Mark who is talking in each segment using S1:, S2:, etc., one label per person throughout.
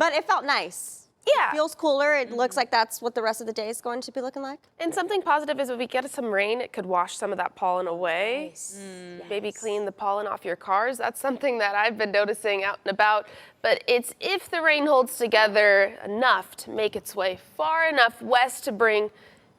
S1: But it felt nice.
S2: Yeah.
S1: It feels cooler. It looks like that's what the rest of the day is going to be looking like.
S2: And something positive is if we get some rain, it could wash some of that pollen away.
S1: Nice.
S2: Maybe clean the pollen off your cars. That's something that I've been noticing out and about. But it's if the rain holds together enough to make its way far enough west to bring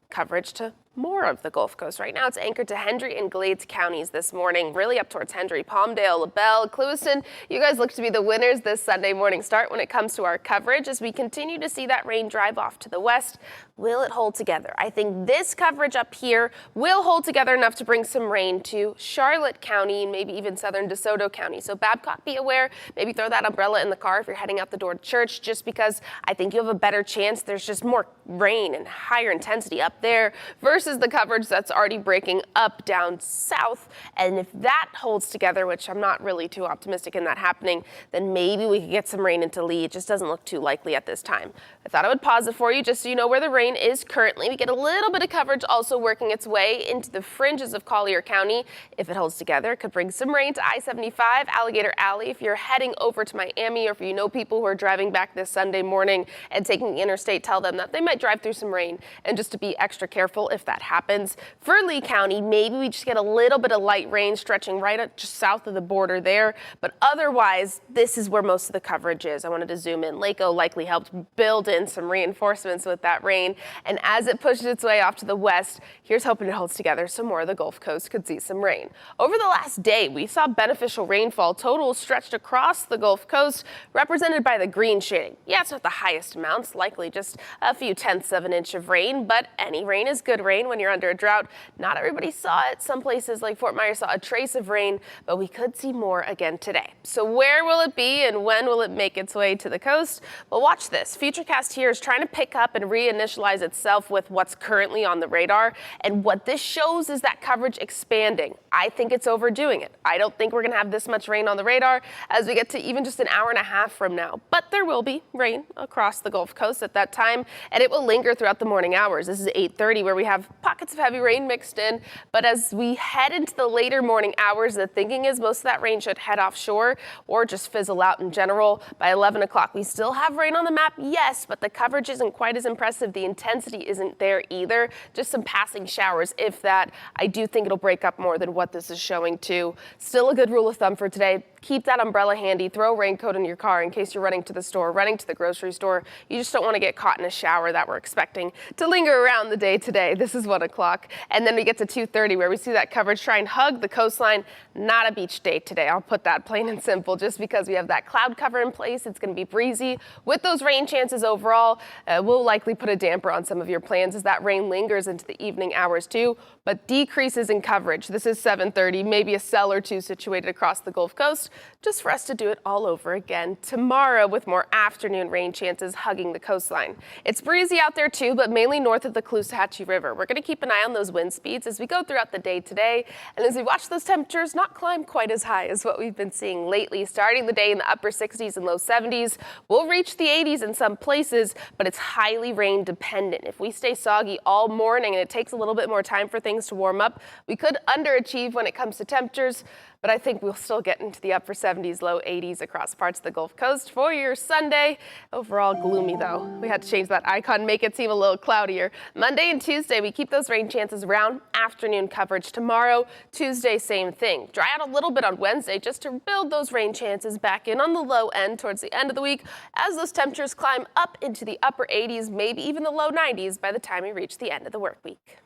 S2: coverage to more of the Gulf Coast. Right now, it's anchored to Hendry and Glades counties this morning, really up towards Hendry, Palmdale, LaBelle, Clewiston. You guys look to be the winners this Sunday morning start when it comes to our coverage. As we continue to see that rain drive off to the west, will it hold together? I think this coverage up here will hold together enough to bring some rain to Charlotte County and maybe even southern DeSoto County. So Babcock, be aware, maybe throw that umbrella in the car if you're heading out the door to church, just because I think you have a better chance. There's just more rain and higher intensity up there versus the coverage that's already breaking up down south. And if that holds together, which I'm not really too optimistic in that happening, then maybe we could get some rain into Lee. It just doesn't look too likely at this time. I thought I would pause it for you just so you know where the rain is currently. We get a little bit of coverage also working its way into the fringes of Collier County. If it holds together, it could bring some rain to I-75, Alligator Alley. If you're heading over to Miami, or if you know people who are driving back this Sunday morning and taking the interstate, tell them that they might drive through some rain, and just to be extra careful if that happens. For Lee County, maybe we just get a little bit of light rain stretching right up just south of the border there, but otherwise, this is where most of the coverage is. I wanted to zoom in. Lake O likely helped build in some reinforcements with that rain, and as it pushes its way off to the west, here's hoping it holds together so more of the Gulf Coast could see some rain. Over the last day, we saw beneficial rainfall totals stretched across the Gulf Coast, represented by the green shading. Yeah, it's not the highest amounts, likely just a few tenths of an inch of rain, but any rain is good rain when you're under a drought. Not everybody saw it. Some places like Fort Myers saw a trace of rain, but we could see more again today. So where will it be and when will it make its way to the coast? Well, watch this. Futurecast here is trying to pick up and reinitialize itself with what's currently on the radar. And what this shows is that coverage expanding. I think it's overdoing it. I don't think we're going to have this much rain on the radar as we get to even just an hour and a half from now. But there will be rain across the Gulf Coast at that time, and it will linger throughout the morning hours. This is 8:30 where we have pockets of heavy rain mixed in. But as we head into the later morning hours, the thinking is most of that rain should head offshore or just fizzle out in general. By 11 o'clock, we still have rain on the map, yes, but the coverage isn't quite as impressive. The intensity isn't there either. Just some passing showers, if that. I do think it'll break up more than what this is showing too. Still a good rule of thumb for today. Keep that umbrella handy. Throw a raincoat in your car in case you're running to the store, running to the grocery store. You just don't want to get caught in a shower that we're expecting to linger around the day today. This is 1 o'clock. And then we get to 2:30 where we see that coverage try and hug the coastline. Not a beach day today. I'll put that plain and simple. Just because we have that cloud cover in place, it's going to be breezy. With those rain chances overall, we'll likely put a damper on some of your plans as that rain lingers into the evening hours too, but decreases in coverage. This is 7:30, maybe a cell or two situated across the Gulf Coast, just for us to do it all over again tomorrow with more afternoon rain chances hugging the coastline. It's breezy out there too, but mainly north of the Caloosahatchee River. We're going to keep an eye on those wind speeds as we go throughout the day today, and as we watch those temperatures not climb quite as high as what we've been seeing lately. Starting the day in the upper 60s and low 70s, we'll reach the 80s in some places, but it's highly rain dependent. If we stay soggy all morning and it takes a little bit more time for things to warm up, we could underachieve when it comes to temperatures, but I think we'll still get into the upper 70s, low 80s across parts of the Gulf Coast for your Sunday. Overall gloomy though. We had to change that icon, make it seem a little cloudier. Monday and Tuesday, we keep those rain chances around. Afternoon coverage tomorrow. Tuesday, same thing. Dry out a little bit on Wednesday just to build those rain chances back in on the low end towards the end of the week as those temperatures climb up into the upper 80s, maybe even the low 90s by the time we reach the end of the work week.